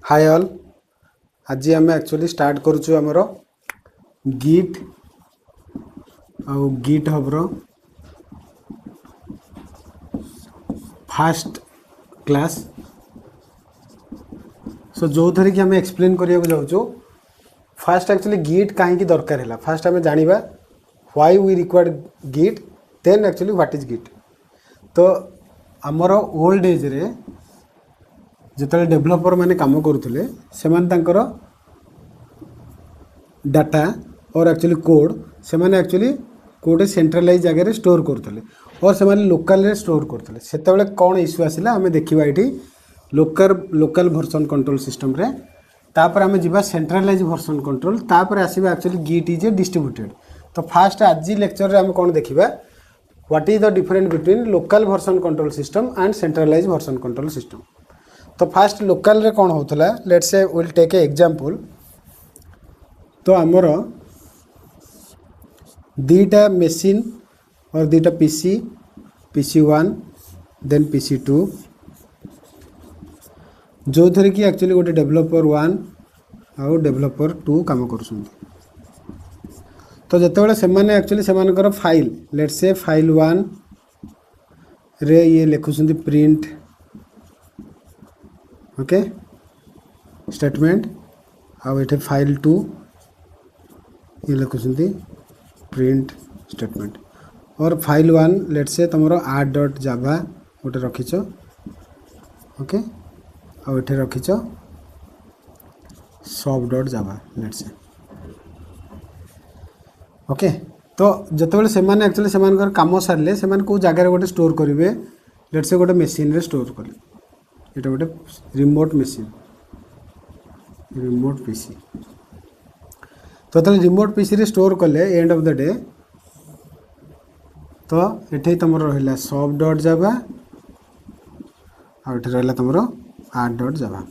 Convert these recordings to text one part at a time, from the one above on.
Hi all. आज आम actually start करुचु आमर गिट आउ गिट हब्र फास्ट क्लास। सो जो थरी कि आम एक्सप्लेन करिया जाऊँ फास्ट एक्चुअली गिट कहीं दरकार है। फास्ट आम जाना why we required Git then actually what is Git. तो आमर ओल्ड एज रे जिते डेभलपर मैंने कम करुले से डाटा और एक्चुअली कोड से एक्चुअली कोड सेंट्रलाइज जगह स्टोर करुले और से लोकल स्टोर करुले। से कौन इश्यू आसला आम देखा ये लोकल वर्जन कंट्रोल सिस्टम रे तापर आम जा सेंट्रलाइज वर्जन कंट्रोल तापर आसवा actually Git is a distributed. तो फास्ट आज लेक्चर रे आम कौन देखा what is the difference between local version control system and centralise version control system. तो फास्ट लोकल रे कौन होता let's say will take a example. तो आमर दीटा मेसीन और दीटा पीसी पीसी 1 देन पीसी 2 जो थरे कि एक्चुअली गोटे डेभलपर 1 आउ डेभलपर 2 काम कर। तो जिते से एक्चुअली से फाइल लेट्स से फाइल 1 रे ये लिखुं प्रिंट ओके स्टेटमेंट आउ ये फाइल 2 ये लिखुं प्रिंट स्टेटमेंट और फाइल 1 लेट्स से तुम आड डॉट जावा गोटे रखीच ओके आउ ये रखीच सब dot Java let's say okay. तो जिते से एक्चुअली से कम सारे से कौ जगार गोटे स्टोर करेंगे लेट्स से गोटे मेसीन रे स्टोर कले ये गोटे रिमोट मेसीन रिमोट पीसी। तो रिमोट पीसी रे स्टोर कले एंड ऑफ द डे तो ये तुम रहा सब डॉट जावा आठ रहा तुम आठ डॉट जावा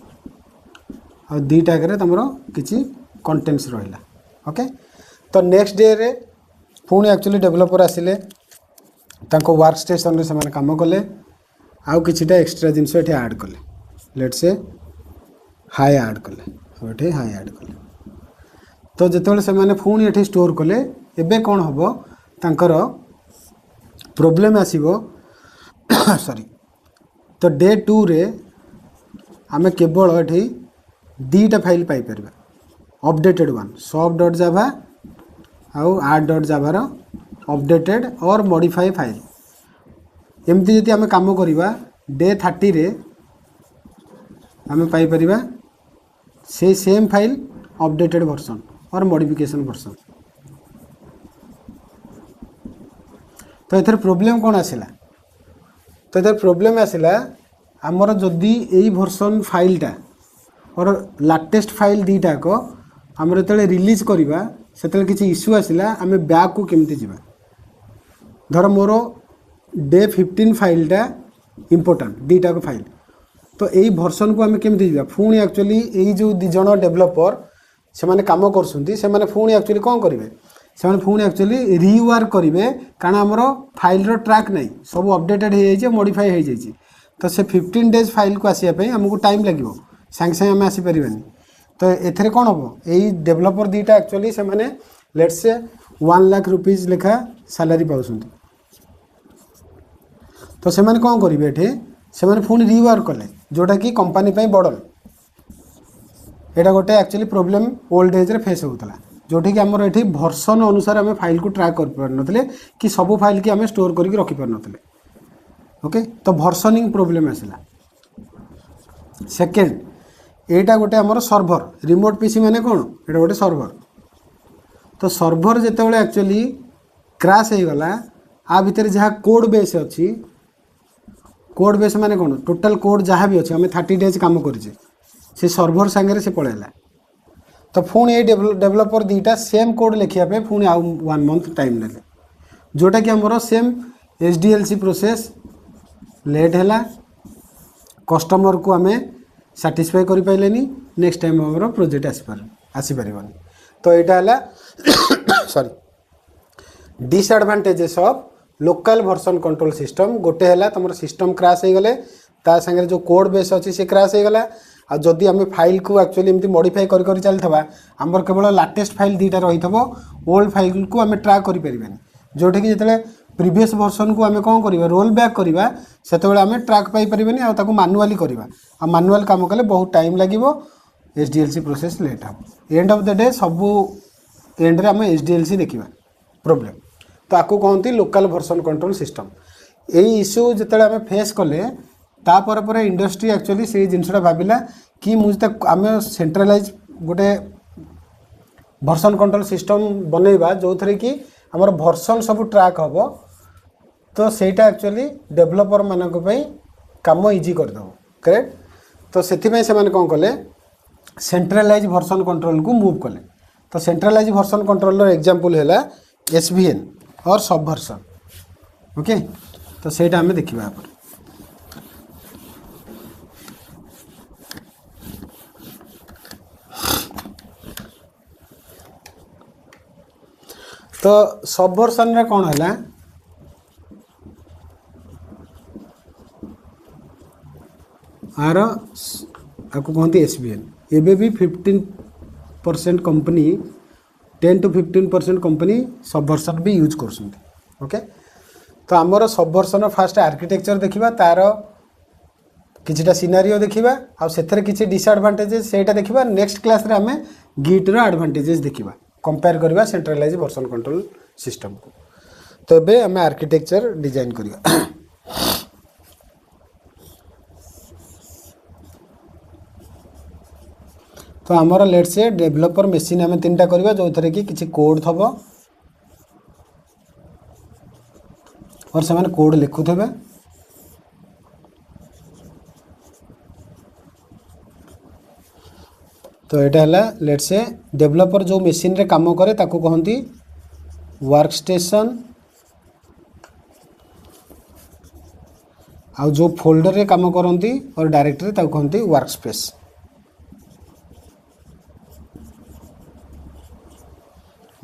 आ दीटा आगे तुम किसी कंटेंट्स रहा ओके। तो नेक्स्ट डे रे पुणी एक्चुअली डेभलपर आसिले वर्क स्टेशन से काम कले आउ किछिटा एक्स्ट्रा जिनस ये आड कले लेट्स से हाई आड कले ये हाई आड कले। तो जिते से पुणी ये स्टोर कले एबे कौन हम तांकर प्रोब्लेम आसीबो सॉरी। तो डे 2 रे आमे केवल ये दीटा फाइल पाई परबा अपडेटेड 1 सब डॉट जावा आउ आड डॉट जावार अपडेटेड और मॉडिफाई फाइल। एमती जदि आम काम करिबा डे 30 रे आम पाई परिबा से सेम फाइल अपडेटेड वर्जन और मॉडिफिकेशन वर्जन। तो इधर प्रॉब्लम कौन आसिला तो इधर प्रॉब्लम आसिला आमर जदि यही वर्जन फाइलटा और लाटेस्ट फाइल दीटा को आमर जो रिलीज करवा से किसी इश्यू आसिला आम बैक को केमती जीवा। धर मोर डे 15 फाइलटा इम्पोर्टाट दीटा को फाइल तो यही वर्जन को आम केमती जीवा पुणी एक्चुअली यही जो दी जन डेभलपर से काम कर पुणी एक्चुअली कौन करेंगे से पुणी एक्चुअली रिवर्क करेंगे कारण आमर फाइल रो ट्रैक नहीं सब अपडेटेड हो जाए मॉडिफाई हो जाए। तो से 15 डेज फाइल को आसापी आमको टाइम लगे सांगे सांगे आम आसीपारे। तो एथेरे कौन हम यही डेभलपर दीटा एक्चुअली से मैंने लेट्स से 1 लाख रुपीज लेखा सैलरी पाउछंती। तो से कौन करेंगे ये से पुणी रिवर्क कले जोटा कि कंपनी बड़न यहाँ गोटे एक्चुअली प्रोब्लेम ओल्ड एज रे फेस होता जोटि कि आमर ये वर्जन अनुसार आम फाइल को ट्रैक कर पार नथिले कि सब फाइल की आम स्टोर करके रखी पार नथिले ओके। तो वर्जनिंग प्रोब्लेम आसला। सेकेंड एटा गोटे आमर सर्भर रिमोट पीसी माने कौन एटा गोटे सर्भर। तो सर्भर जितेबाला एक्चुअली क्रैश हो गला आ भितर जहाँ कोड बेस अच्छी कोड बेस माने कौन टोटल कोड जहाँ भी अच्छे आम 30 डेज काम करें से सर्भर सांगे से पड़ेगा। तो पुणी ये डेभलपर दीटा सेम कोड लिखापी पुणी आउ 1 मंथ टाइम ने जोटा कि आमर सेम एचडीएलसी प्रोसेस लेट है कस्टमर को आम साटिस्फाई कर पाइलेनी नेक्स्ट टाइम आमर प्रोजेक्ट आसीपार। तो यहाँ है sorry disadvantages of local version control system. गोटे है तुम सिस्टम क्रैश हो गले ता संगे जो कोड बेस अच्छी से क्रैश हो गला आ जदि आम फाइल को एक्चुअली एमती मॉडिफाई कर चलता आमर केवल लाटेस्ट फाइल दुईटा रही ओल्ड फाइल को आम ट्रैक करें जोटा कि जिते प्रीवियस वर्सन को आम कौन करवा रोल बैक करवा से आम ट्रैक पाइपर आगे मानुआली करवा मानुआल काम कले बहुत टाइम लगे एचडीएलसी प्रोसेस लेट हम एंड ऑफ द डे सबू एंड रे आम एचडीएलसी देखा प्रोब्लेम तो आपको कहते लोकल वर्सन कंट्रोल सिस्टम यही इश्यू जिते आम फेस कले तापर पर इंडस्ट्री एक्चुअली से जिनसा भाविला कि मुझे आम सेंट्रलाइज गोटे वर्सन कंट्रोल सिस्टम बनइबा जो थे कि आमर वर्सन सब ट्रैक हम तो सेटा एक्चुअली डेवलपर मानक काम इजी करदेव करेक्ट तो से कौन कले सेंट्रलाइज वर्सन कंट्रोल को मूव कले तो सेंट्रलाइज वर्सन कंट्रोल एग्जांपल है एसवीएन और सबवर्सन ओके तो सेटा आम देखा यहाँ पर तो सबवर्सन रे कौन है आर आपको कहते एसबीएन एबे भी 15% कंपनी 10 to 15% कंपनी सबवर्सन भी यूज कर ओके तो आमर सबवर्सन फास्ट आर्किटेक्चर देखा तार किछिटा सिनारियो देखा आ सेथरे किछि डिसएडवांटेजेस सेटा देखा नेक्स्ट क्लास रे आमे गिट रो एडवांटेजेस देखा कंपेयर करवा सेंट्रलाइज वर्सन कंट्रोल सिस्टम को तो ये आम आर्किटेक्चर डिजाइन करवा तो आमर लेट से डेवलपर मेसीन आम 3टा करवा जो थे कि किसी कोड थब और से कोड लिखुथे तो यहाँ है लेट से डेवलपर जो मेसीन रे काम करे ताको कहती वर्क स्टेशन आउ जो फोल्डर रे काम करती और डायरेक्टरी ताको कहती वर्क स्पेस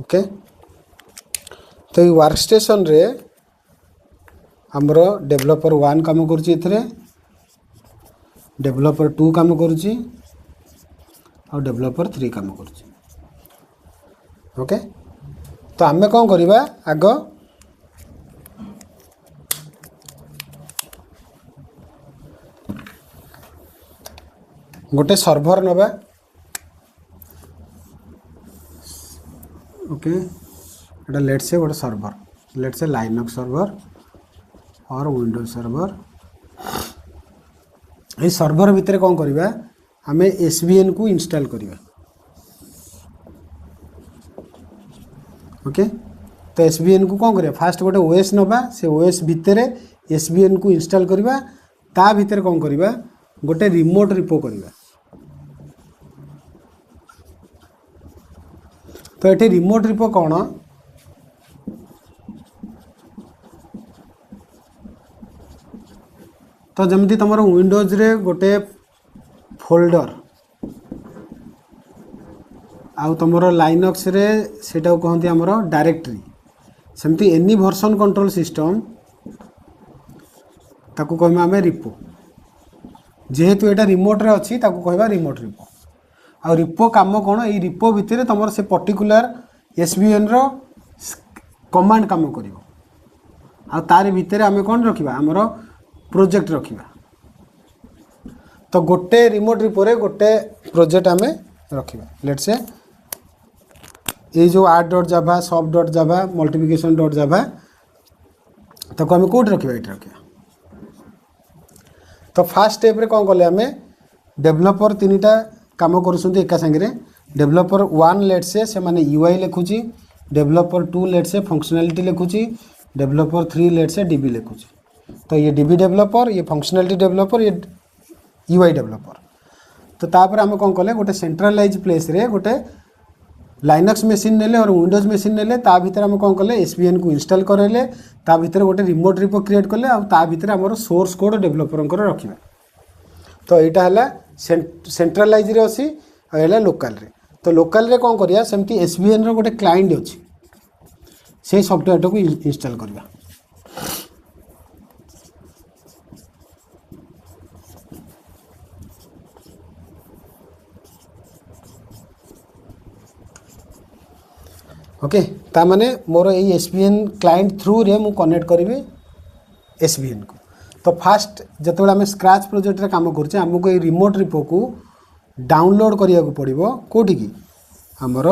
ओके तो ये वर्क स्टेशन रे हमर डेवलपर 1 काम करुच्ची डेवलपर 2 काम करुच्ची और डेवलपर 3 काम करुच्ची ओके तो आमे कौन करिबा आग गोटे सर्वर नबा ओके एटा लेट से गोटे सर्वर लेट से लाइनक्स सर्वर और विंडोज सर्वर ये सर्वर भितर कौन करिबा हमें एसवीएन को इंस्टॉल करिबा ओके तो एसवीएन को कौन करिया फास्ट गोटे ओएस नबा से ओएस भितर एसवीएन को इंस्टॉल करिबा ता भितर कौन करिबा गोटे रिमोट रिपो करिबा तो ये रिमोट रिपो कौन तो जमती तुम विंडोज रे गोटे फोल्डर आउ तुम लाइनक्स रे सेटा कहते आमर डायरेक्टरी सेमती एनी वर्सन कंट्रोल सिस्टम ताकू कहमा आमे रिपो जेहेतु एटा रिमोट रे अच्छी ताकू कहबा रिमोट रिपो आ रिपो काम कौन ये रिपो भितर तुम से पर्टिकुलर एसवीएन रो कमांड काम करिवो आ तार भितर आमे कौन रखिबा आमर प्रोजेक्ट रखिबा तो गोटे रिमोट रिपो रे गोटे प्रोजेक्ट आमे रखिबा लेट से ये जो art.java sub.java multiplication.java तो आम कौट रखा ये रखा तो फास्ट स्टेप रे कौन कले आमे डेवलपर 3टा काम करुँच एका सांगे डेवलपर 1 लेट से माने यूआई लिखुची डेवलपर 2 लेट से फंक्शनैलिटी लिखुची डेवलपर 3 लेट से डीबी लिखुची तो ये डीबी डेवलपर ये फंक्शनैलिटी डेवलपर ये यूआई डेवलपर तो तापर आम कौन कले गोटे सेंट्रलाइज प्लेस रे गोटे लाइनक्स मेसीन नेले और विंडोज मेसीन नेले ता भीतर हम कौन कले एसवीएन को इंस्टॉल करेले ता भीतर गोटे रिमोट रिपो क्रिएट कले आ ता भीतर हमर सोर्स कोड डेवलपर रखिबा तो यहाँ है सेंट्रलाइज रे अछि आ एला लोकल रे तो लोकल रे कौन करिया सेमती एसवीएन रो गोटे क्लाइंट अछि से सॉफ्टवेयर को इंस्टॉल करिया ओके ता माने मोर ये एसबीएन क्लाइंट थ्रू रे मु कनेक्ट करी एसबीएन को। तो फास्ट जिते आम स्क्रैच प्रोजेक्ट रे काम करछे हमको ये रिमोट रिपो को डाउनलोड करिया को पड़िबो कोठी की हमर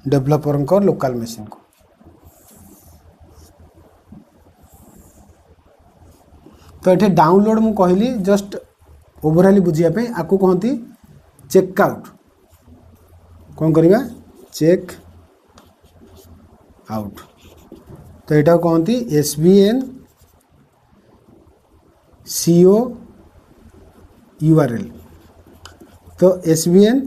डेवलपर को लोकल मशीन को। तो ये डाउनलोड मु कहली जस्ट ओवरऑल बुझिया पे आपको कहती चेकआउट कौन करवा चेक आउट। तो यहाँ कहती एसबीएन सीओ यूआरएल। तो एसबीएन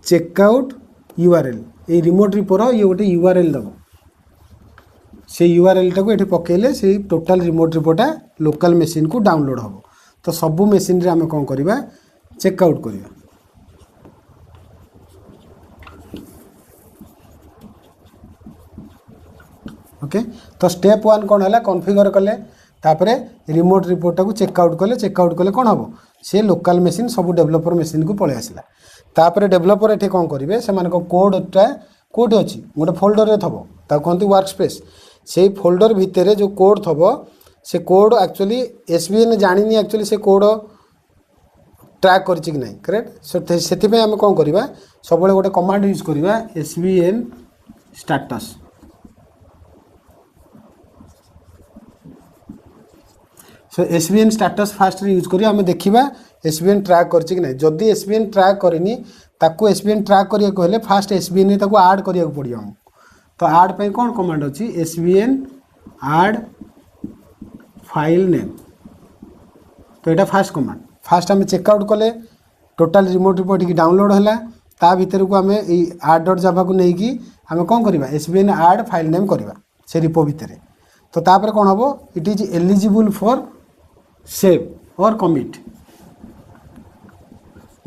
चेकआउट यूआरएल ये रिमोट रिपोर ये गोटे यूआरएल दब से यूआरएल टाक ये पकेले से टोटाल रिमोट रिपोर्टा लोकल मशीन को डाउनलोड हम। तो सबू मशीन रे आम कौन करवा चेकआउट करवा। ओके तो स्टेप 1 कौन है कॉन्फिगर कले तापरे रिमोट रिपोर्ट को चेकआउट कले कौन हम से लोकल मशीन सब डेवलपर मशीन को पलि आसला। तापरे डेवलपर ये कौन करेंगे से कोडटा कौट अच्छी गोटे फोल्डर रे थबो ताको कहते वर्क स्पेस से फोल्डर भितर जो कोड थबो से कोड एक्चुअली एसबीएन जानी एक्चुअली से कोड ट्रैक कर कि नहीं करेक्ट। से आम कौन करवा सब गोटे कमांड यूज करवा एसबीएन स्टाटस। सो एसबीएन स्टाटस फास्ट यूज करी आम देखा एसबीएन ट्रैक कर कि नहीं। जदि एसबीएन ट्रैक करनी ताको एसबीएन ट्रैक करिया कहले फास्ट एसबीएन ताको ऐड करिया पड़ियो हम। तो ऐड पे कौन कमांड अच्छी एसबीएन ऐड फाइल नेम। तो यहाँ फास्ट कमांड फास्ट आम चेकआउट कले टोटाल रिमोट रिपोर्ट की डाउनलोड है ता भीतर को आम ऐड डॉट जावा को लेकिन आम कौन करवा एसबीएन ऐड फाइल नेम करवा से रिपो भितर। तो तापर कौन हम it is eligible for save और कमिट।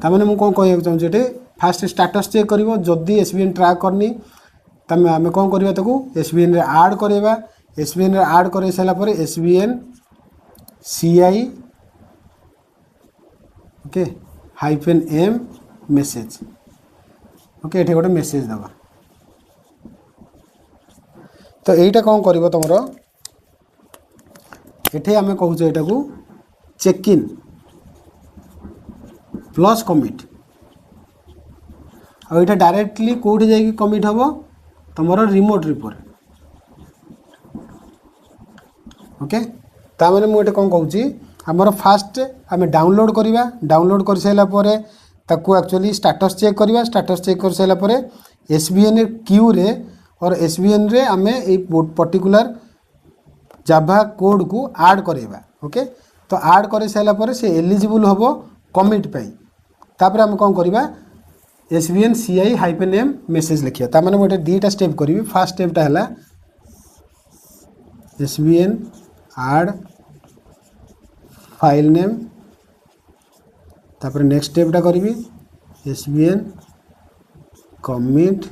तामाने मु कौन कहना चाहिए फास्ट स्टाटस चेक करिवो जदि एसबीएन ट्रैक करनी तमें आम कौन करवा ताकू एसबीएन रे ऐड करवा। एसबीएन रे ऐड कर सारा पर SVN CI okay hyphen M message okay ये गोटे मेसेज दबा। तो यहीटा कौन कर तुम ये आम कहूँ यहाँ को चेक इन प्लस कमिट और यहाँ डायरेक्टली कौटी जाकि कमिट हम तुम रिमोट रिपोर्ट ओके। तामाने मुझे कौन कहूँ आमर फास्ट आम डाउनलोड करवा डाउनलोड कर सारापर ताकू एक्चुअली स्टाटस चेक करवा स्टाटस चेक कर सारापर एसबीएन क्यू रे और एसबीएन रे आम ये पर्टिकुलर जाभा कोड को ऐड करवा ओके। तो ऐड कर सारापर से एलिजिबल हम कमिट पाई तापर आम कौन करवा SVN CI hyphen M message लिखिया। तामाने मुझे दीटा स्टेप करी फास्ट स्टेपटा है एसबीएन ऐड फाइल नेम तापर नेक्स्ट स्टेपटा करी SVN commit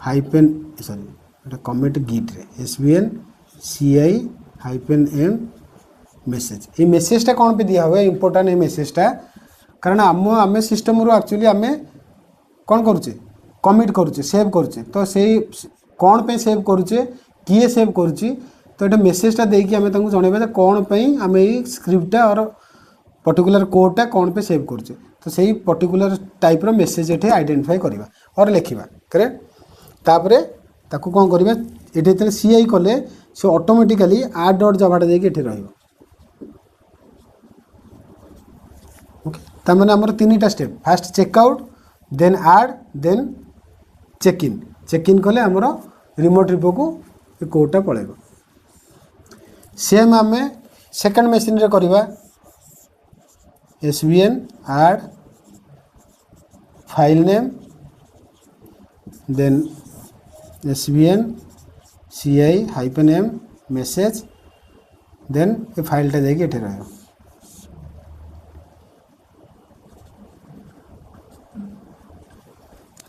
hyphen sorry commit Git रे SVN CI hyphen M message. ये मेसेजटा कौन पे दिया हुआ इंपोर्टाट ये मेसेजटा कारण आम सिस्टम रू एक्चुअली आम कौन करुचे कमिट करुचे सेव करुचे। तो से कौन पे सेव करुचे किए सेव करुची तो ये मेसेजटा देकी आम जनइबा कौन पे आम ये स्क्रिप्टा और पर्टिकुलर कोडटा कौन पे सेव करुचे। तो सही पर्टिकुलर टाइप रो मेसेज ये आइडेंटिफाई करवा और लिखा करेक्ट। तापरे ताकू कौन करवा ये सीआई कले से ऑटोमेटिकली ऐड डॉट जावाटा जाकि ये रहिबो ओके। तामाने हमर तीनटा step first checkout then add then check in कले हमर रिमोट रिपो को कोडटा पळेबो। सेम आम सेकंड मशीन रे करवा SVN add file name then SVN CI hyphen M message then ये फाइलटा जाकि ये रहिबो।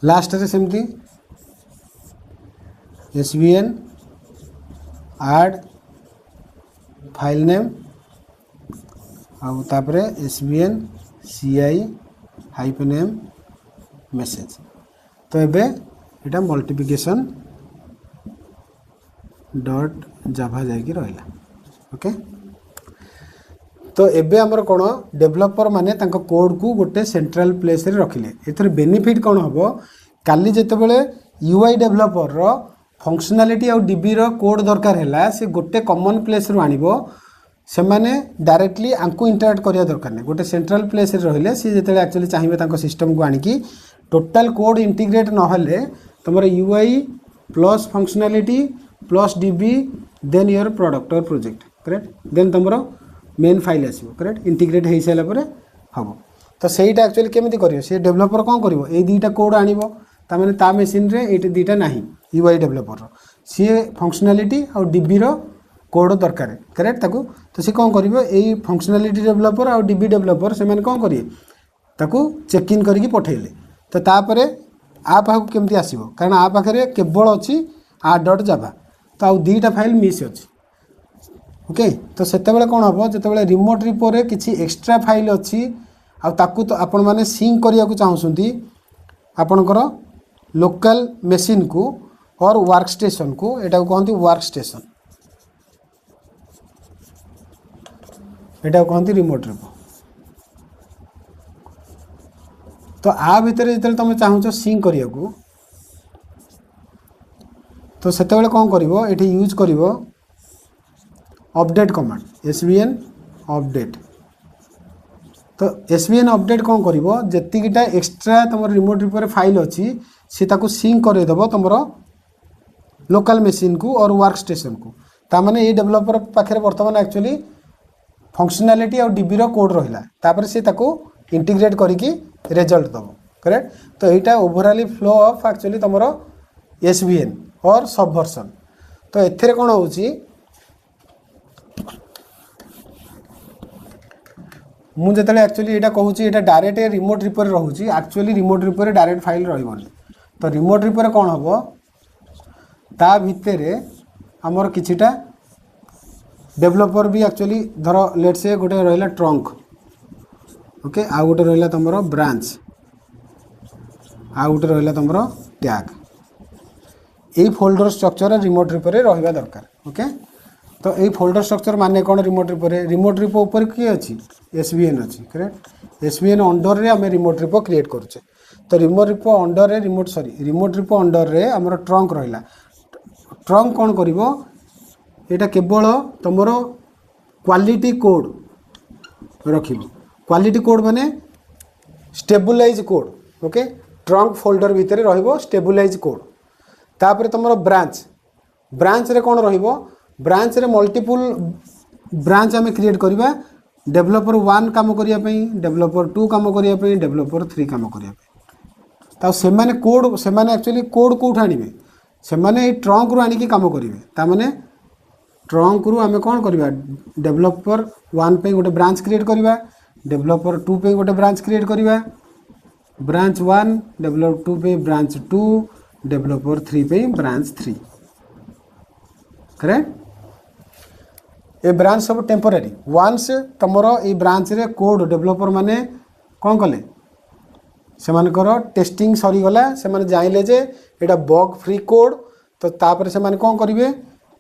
लास्ट रे सेमती एसबीएन ऐड फाइल नेम और SVN CI hyphen M message. तो एबे इटा मल्टीप्लिकेशन डॉट जाभा जाइकी रहिला ओके। तो एबे आमर कौन डेभलपर माने तांको कोड को गोटे सेंट्रल प्लेस रे रखिले एथर बेनिफिट कौन हबो काली जेतेबेले यूआई डेभलपर रो फंक्शनालिटी आ डीबी रो कोड दरकार हैला से गोटे कॉमन प्लेस रो आनिबो से माने डायरेक्टली आंकु इंटरैक्ट करिया दरकार नै गोटे सेंट्रल प्लेस रे रहिले से जेतेले एक्चुअली चाहिबे तांको सिस्टम को आनिकी टोटल कोड इंटीग्रेट न हले तमरो UI plus functionality plus DB then your product और प्रोजेक्ट करेक्ट देन तमरो मेन फाइल आसीबो करेक्ट इंटीग्रेट हे साला परे हबो। तो सेटा एक्चुअली केमिति करियो से डेवलपर कोन करिवो ए दुईटा कोड आनिबो ता माने ता मशीन रे एटा दुईटा नाही यूआई डेवलपर रो सी फंक्शनालिटी और डीबी रो कोड दरकार करेक्ट ताकू तो सी कोन करिवो ए फंक्शनालिटी डेवलपर और डीबी डेवलपर से माने कोन करिए ताकू चेक इन करके पठेले तो तापरे आ पाखु केमिति आसीबो कारण आ पाखरे केवल अछि r.java तो आ दुईटा फाइल मिस अछि ओके। तो सेतेबेले कौन हम जितेबाला रिमोट रिपो रे किसी एक्सट्रा फाइल अच्छी आकु तो आपण मैंने सिंक करिया को चाहूँगी आपणकर लोकल मशीन को और वर्क स्टेशन को एटा कहते वर्क स्टेशन एटा कहते रिमोट रिपो। तो आ भितर जो तुम चाहूँ सिंक करिया को तो सेतेबेले कौन करिवो एठी यूज करिवो अपडेट कमांड एसवीएन अपडेट। तो एसवीएन अपडेट कौन करिवो जेतिकिटा एक्स्ट्रा तुम रिमोट रिपो रे फाइल अच्छी सी ताकू सिंक कर देबो तुमरो लोकल मशीन को और वर्क स्टेशन को ता माने ए डेवलपर पाखे वर्तमान एक्चुअली फंक्शनालिटी और डीबी रो कोड रहिला तापर सी ताकू इंटीग्रेट करिकी रिजल्ट दबो करेक्ट। तो एटा ओवरऑली फ्लो ऑफ एक्चुअली तुमरो एसवीएन और सबवर्सन। तो एथिरे कोन होउची मुझे एक्चुअली यहाँ कहूँ यहाँ डायरेक्ट रिमोट रिपो रोचे actually remote repo direct file रही तो रिमोट रिपो कौन हम ता भितर आमर किछिटा डेवलपर भी एक्चुअली धर लेट से गोटे रहा ट्रंक ओके आ गोटे रहा तुम ब्रांच आ गोटे रहा तुम टैग यही फोल्डर स्ट्रक्चर रिमोट रिपो रहा दरकार ओके। तो ये फोल्डर स्ट्रक्चर माने कौन रिमोट रिपो ऊपर किए अच्छी एसवीएन अच्छी करेक्ट एसवीएन अंडर रे आम रिमोट रिपो क्रिएट करुचे। तो रिमोट रिपो अंडर रे रिमोट रिपो अंडर रे आमर ट्रंक रहा ट्रंक कौन करिवो एटा केवल तुमर क्वालिटी कोड रखिबो क्वालिटी कोड माने stabilise code okay trunk folder भितर रहिबो स्टेबुलाइज कोड। तापर तुमर ब्रांच रे कौन रहिबो ब्रांच रे मल्टीपुल ब्रांच आम क्रिएट करवा डेवलपर 1 काम करने डेवलपर 2 काम करने डेवलपर 3 काम करने से माने कोड से माने एक्चुअली कोड कोठ आनिबे से माने ए ट्रंक रु आनिकी काम करिवे ता माने ट्रंक रु आमे कोन करबा डेवलपर 1 पे गोटे ब्रांच क्रिएट करवा डेवलपर 2 पे गोटे ब्रांच क्रिएट करवा ब्रांच 1 डेवलपर 2 पे ब्रांच 2 डेवलपर 3 पे ब्रांच 3 करेक्ट। ए ब्रांच सब टेम्पररी वन्स तुमर ए ब्रांच रे कोड डेवलपर माने कौन कले से मानकर टेस्टिंग सरीगला से माने जाइले जे एटा बग फ्री कोड तो तापर से माने कौन करिवे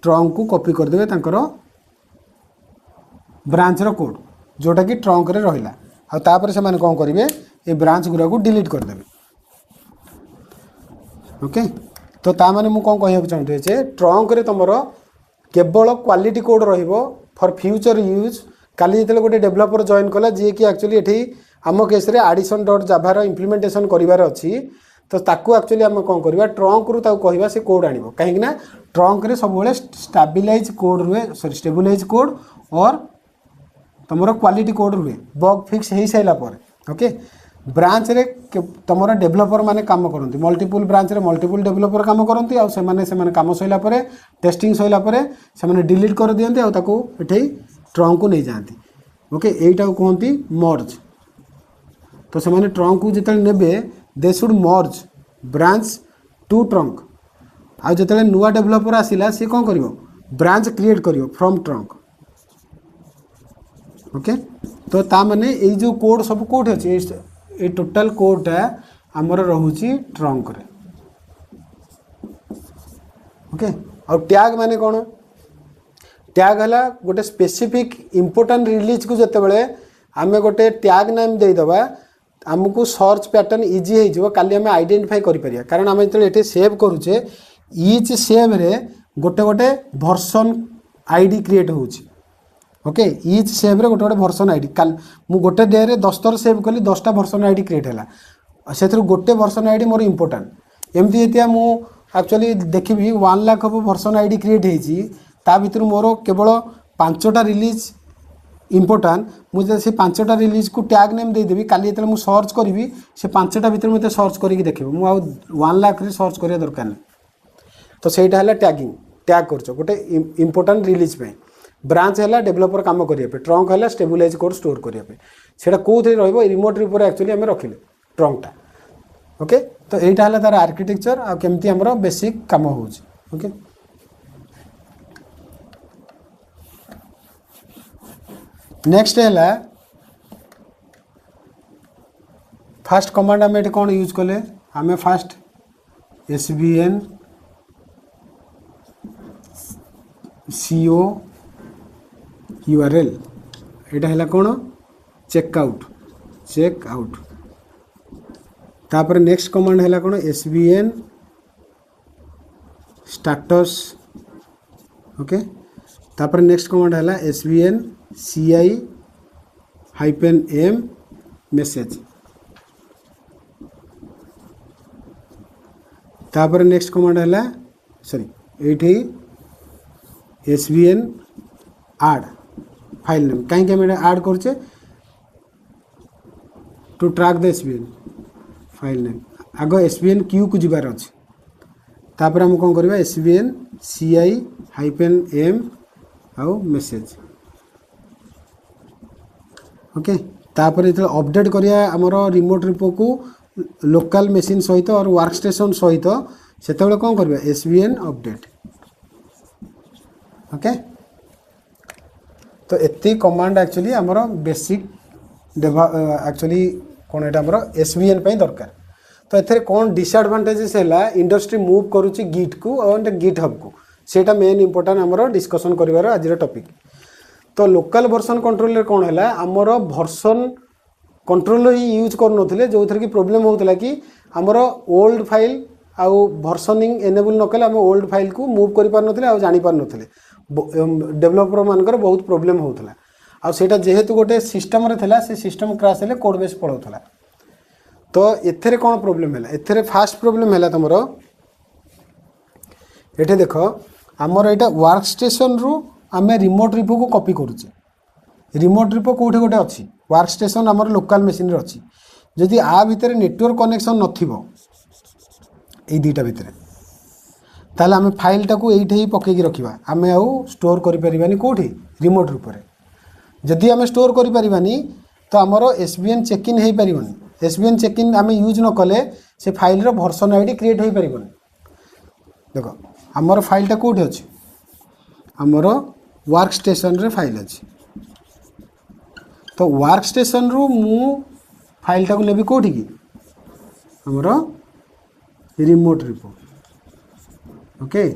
ट्रंक को कॉपी कर देबे तांकर ब्रांच रो कोड जोटा कि ट्रंक रे रहिला आ तापर से माने कौन करिवे ए ब्रांच गुरा को डिलीट कर देबे ओके। तो ता माने मु कौन कहया चाहते जे ट्रंक रे तुमर केवल क्वालिटी कोड रहिबो फॉर फ्यूचर यूज काली जो गोटे डेवलपर जॉइन कला जी कि एक्चुअली ये आम केस आडिशन डॉट जाभा इम्प्लीमेंटेशन करार अच्छी तो ताकू एक्चुअली आम कौन करवा ट्रंक रु कहवा से कोड आनिबो कहीं ना ट्रंक रे सब स्टेबलाइज कोड रुए सॉरी स्टेबलाइज कोड और तुम क्वालिटी कोड रुए बग फिक्स हो सारा ओके। ब्रांच रे तुम डेवलपर माने काम करती मल्टीपुल ब्रांच रे मल्टीपुल डेवलपर काम करती आ से काम सैला टेस्टिंग सैला से डिलीट कर दियंती आ ताकू एठे ट्रंक को नहीं जाती ओके एटा कहती मर्ज। तो से माने ट्रंक को जिते नेबे they should merge branch to trunk आ जिते नुआ डेवलपर आसिला सी कौन करिवो ब्रांच क्रिएट करिवो फ्रॉम ट्रंक ओके। तो ता माने ए जो कोड सब कोड अछि ए टोटल कोडटा आमर रोचे ट्रंक रे ओके और टैग माने कौन टैग है गोटे स्पेसिफिक इंपोर्टेंट रिलीज को जिते आम गोटे टैग नाम देदेबा आमको सर्च पैटर्न इजी हो काली आम आइडेंटिफाई करें कारण आम जो सेव करुचे इच सेव रे गोटे गोटे भर्सन आईडी क्रिएट होची ओके इच सेव रे गोटे गोटे भर्सन आईडी काल मु गोटे डे रे 10 थर सेव कली 10टा भर्सन आईडी क्रिएट है से गोटे भर्सन आईडी मोर इंपोर्टेंट एमती जतिया मु एक्चुअली देखी 1 लाख भर्सन आईडी क्रिएट होती ता भीतर मोर केवल 5टा रिलीज इंपोर्टाट मुझे से 5टा रिलीज को टैग नेम देदेवी काली जो मुझे सर्च करी से 5टा भीतर मत सर्च करके देखे मुझे 1 लाख सर्च करने दरकार नहीं तो सहीटा है टैगिंग टैग कर गोटे इंपोर्टाट रिलीज पे ब्रांच है डेवलपर काम करने ट्रंक है स्टेबलाइज कोड स्टोर करने से कौन रिमोट रिपोर्ट एक्चुअली आम रखिले ट्रंकटा ओके तो यहीटा है तार आर्किटेक्चर आ केमती आमर बेसिक काम हो ओके नेक्स्ट है फास्ट कमांड आम ये कौन यूज कले आम फास्ट SVN CO URL यहाँ है कौन चेकआउट तापर नेक्स्ट कमांड है कौन SVN स्टाटस ओके तापर नेक्स्ट कमांड है SVN CI-M मेसेज तापर नेक्स्ट कमांड है सॉरी ये SVN add फाइल नेम कहीं आम ऐड करचे to track the SVN file name आग SVN क्यू को जीवार अच्छे तापर हम कौन करवा SVN CI-M आउ मेसेज ओके तापर जो अपडेट करिया हमर रिमोट रिपो को लोकल मशीन सहित और वर्क स्टेशन सहित सेते कौन करवा SVN अपडेट ओके तो एति कमांड एक्चुअली हमर बेसिक एक्चुअली कौन एटा हमर SVN पे दरकार तो एथरे कौन डिसएडवांटेजेस है इंडस्ट्री मूव करुच्ची गिट को और गिट हब को सेटा मेन इंपोर्टेंट हमर डिस्कशन करिवार आज टॉपिक तो लोकल वर्जन कंट्रोल कौन है आमर वर्जन कंट्रोल ही यूज कर जो थी प्रोब्लेम होता कि आमर ओल्ड फाइल आउ वर्जनिंग एनेबल नकले आम ओल्ड फाइल को मूव कर पार नथिले आ जानि पार नथिले डेवलपर मानकर बहुत प्रोब्लेम होता आ सेटा जेहेतु गोटे सिस्टम रे थिला से सिस्टम क्रैश हेले कोड बेस पड़ोला तो एथरे कौन प्रोब्लेम है एथरे फास्ट प्रोब्लेम है तुमर ये देख आमर यहाँ वर्क स्टेशन रु आम रिमोट रिपो को कॉपी करुचे रिमोट रिपो कौटे गोटे अच्छी वर्क स्टेशन आमर लोकल मशीन अच्छी जदि आ भितर नेटवर्क कनेक्शन नथिबो ए दुईटा भितर ताले आम फाइलटा को ये ही पकईकी रखा आम आउ स्टोर करें कौटी रिमोट रूप से जदि आम स्टोर करें तो आमर SVN चेक इन हो पारन SVN चेक इन आम यूज न कले से फाइल वर्जन आईडी क्रिएट हो पारन देख आमर फाइलटा कौटी अच्छी आमर वर्क स्टेशन रे फाइल अच्छी तो वर्क स्टेशन रु मु फाइलटा को नेबी कौटी की आमर रिमोट रिपो ओके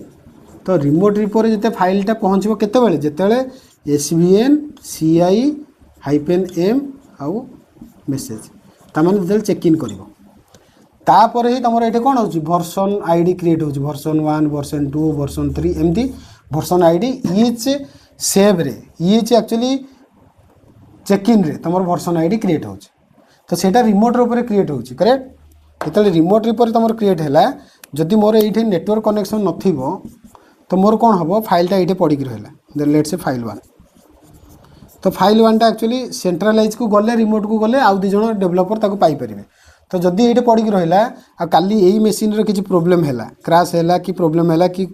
तो रिमोट रिपो रे जते फाइलटा पहुँचो केतेबेले जेतेबेले SVN CI-M आउ मेसेज ताମାନେ जेतेबेले चेक इन करिवो तापर ही तुम ये कौन हो वर्जन आईडी क्रिएट हो वर्जन 1 वर्जन 2 वर्जन 3 एमती वर्जन आईडी इच सेव रे इच एक्चुअली चेक इन रे तुम वर्जन आईडी क्रिएट हो तो सेटा रिमोट ऊपर क्रिएट हो करेक्ट जो रिमोट ऊपर तुम क्रिएट है जदि मोर ये नेटवर्क कनेक्शन नथिबो तो मोर कौन हम फाइलटा ये पड़ी रहा लेट से फाइल 1 तो फाइल 1टा एक्चुअली सेंट्रलाइज को गले रिमोट को गले आउ 2 जण डेवलपर ताको पाई परिबे तो जदि ये पड़ी रहा आ काली यही मेसीन रे किसी प्रोब्लेम है क्रैश है कि प्रोब्लेम है कि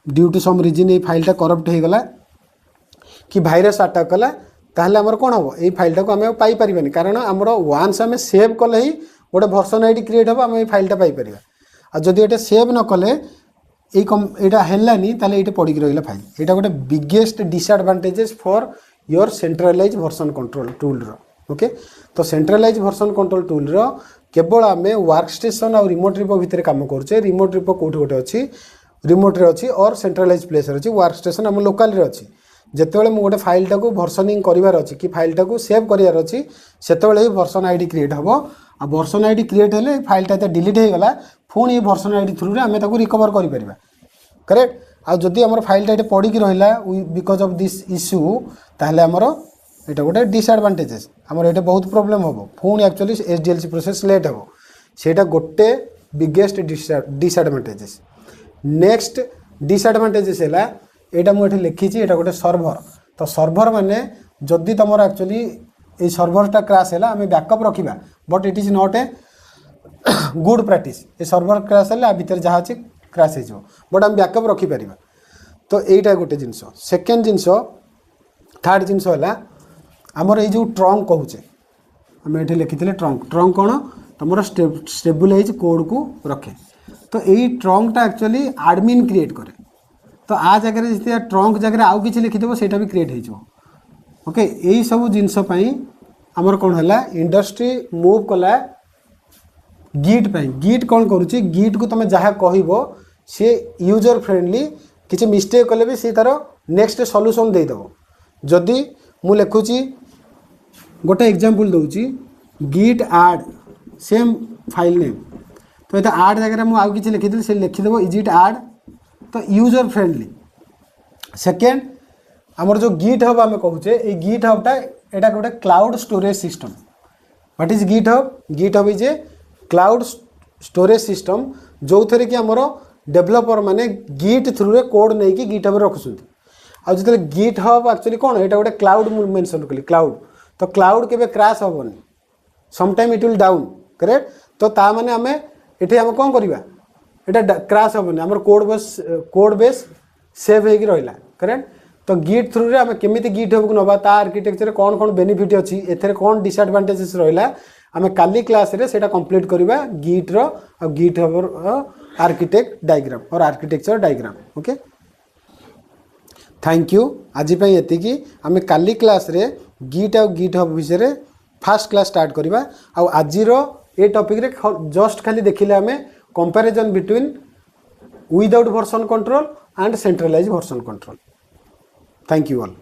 ड्यू टू सम रिजन ये फाइलटा करप्ट हो गला कि भाइरस अटैक कला ताहले हमर कोन हो ये फाइलटा को आम पाई परिबानी कारण हमर वांस आम सेव कले ही गोटे वर्जन आईडी क्रिएट हम आम ये फाइलटा पाई परिबा आ जदि ये सेव न कले यहाँ है ताले ये पड़ी रहा फाइल यहाँ गोटे biggest disadvantages for your centralise version control tool रो ओके तो सेंट्रलाइज वर्जन कंट्रोल टूल रो केवल आम वर्क स्टेशन और रिमोट रिपो भितर काम करुचे रिमोट रिपो कौट गोटे अच्छी रिमोट रे अच्छी और सेंट्रलाइज प्लेस रे अच्छी वर्क स्टेशन आम लोकल रे अच्छी जिते मैं गोटे फाइल टाक भर्सनिंग करार अच्छी कि फाइल टाक सेव करार अच्छी से भर्सन आईडी क्रिएट हम आ भर्सन आईडी क्रिएट हेले फाइलटा तो डिलीट हो गला पुणी भर्सन आईडी थ्रू आम रिकवर कर करेक्ट आ जदि आम फाइलटा ये पड़ी रहा बिकज ऑफ दिस इश्यू ताहले आमर यहाँ गोटे डिसएडवांटेजेस आमर ये बहुत प्रोब्लेम हम पुणी एक्चुअली एचडीएलसी प्रोसेस लेट हम सेटा गोटे बिगेस्ट डिसएडवांटेजेस नेक्स्ट डिसएडवांटेजेस है यहाँ मुझे लिखी यहाँ गोटे सर्भर तो सर्भर माने जदि तुम एक्चुअली ये सर्भरटा क्रैश है आम बैकअप रखा but it is not a good practice ये सर्भर क्रैश है भितर जहाँ अच्छी क्रैश हो बट आम बैकअप रखिपर तो यहीटा गोटे जिनस सेकेंड जिनस थर्ड जिनस है आमर ये जो ट्रंक कहूचे आम ये लिखी ट्रंक ट्रंक कौन तुम स्टेबलाइज कोड को रखे तो यही ट्रंकटा एक्चुअली एडमिन क्रिएट करे तो आ जगह जिते ट्रंक जगह आउ कि लिखिदेव से भी क्रिएट हो ओके यही सब जिनसपाई आमर कौन है इंडस्ट्री मूव कला गिट गिट कौन करुच्ची गिट को तुम जहाँ कह सी यूजर फ्रेंडली किसी मिस्टेक कले भी सी तार नेक्स्ट सॉल्यूशन देदेव जदि मु लिखुची गोटे एग्जांपल दूची गिट आड सेम फाइल नेम तो ये आड जगह मुझे आउ कि लिखिदी से लिखिदेव इज इट आड तो यूजर फ्रेंडली सेकेंड आमर जो गिट हब आम कहूचे ये गिट हबटा यहाँ गोटे cloud storage system what is GitHub is a cloud storage system जो थे कि आमर डेभलपर माने गिट थ्रू रे कोड नहीं कि गिट हब रखुंट आ जो गिट हब एक्चुअली कौन यहाँ गोटे क्लाउड मेंशन कली क्लाउड तो क्लाउड केबे क्रैश हेनी sometime it will down correct तो ता माने आम ये आम कौन करवा यहाँ क्रैश हेनी आम कोड बेस सेव होगी रहा करेक्ट तो गिट थ्रू रे आम केमी गिट हब को नवा ता आर्किटेक्चर कौन कौन बेनिफिट अच्छी एथे कौन डिसएडवांटेजेस रहा आम काली क्लास रे सेटा कंप्लीट करवा गिट रो गिट हब आर्किटेक्ट डायग्राम और architecture diagram okay thank you आज ये आम काली क्लास रे गिट आ गिट हब विषय फास्ट क्लास स्टार्ट करवा आज ये टॉपिक रे जस्ट खाली देखिले आम comparison between without version control and centralise version control thank you all.